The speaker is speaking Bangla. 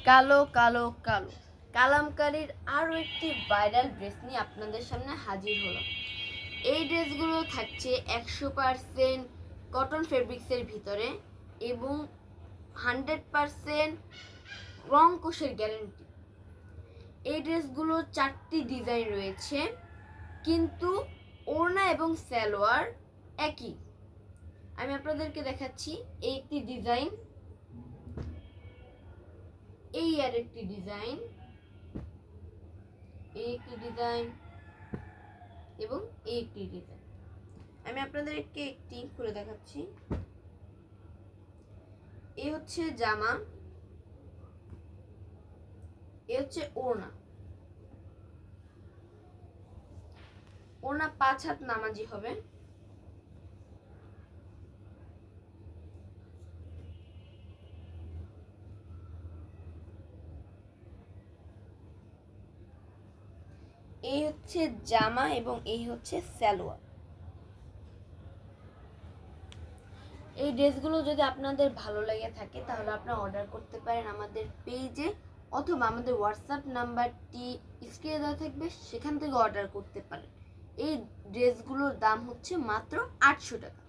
কালো কালো কালো কালামকারীর আরও একটি ভাইরাল ড্রেস নিয়ে আপনাদের সামনে হাজির হলাম। এই ড্রেসগুলো থাকছে 100% কটন ফেব্রিক্সের ভিতরে এবং 100% রং কোষের গ্যারেন্টি। এই ড্রেসগুলো 4টি ডিজাইন রয়েছে, কিন্তু ওড়না এবং সালোয়ার একই। আমি আপনাদেরকে দেখাচ্ছি এই একটি ডিজাইন, এই আর একটি ডিজাইন, এই একটি ডিজাইন এবং এই একটি ডিজাইন। আমি আপনাদেরকে একটি খুলে দেখাচ্ছি। এই হচ্ছে জামা, এই হচ্ছে ওড়না। ওড়না 5 হাত নামাজি হবে। এই হচ্ছে জামা এবং এই হচ্ছে সালোয়ার। এই ড্রেসগুলো যদি আপনাদের ভালো লেগে থাকে তাহলে আপনারা অর্ডার করতে পারেন আমাদের পেজে, অথবা আমাদের হোয়াটসঅ্যাপ নাম্বারটি স্ক্রিনে দেওয়া থাকবে, সেখান থেকে অর্ডার করতে পারেন। এই ড্রেসগুলোর দাম হচ্ছে মাত্র 800 টাকা।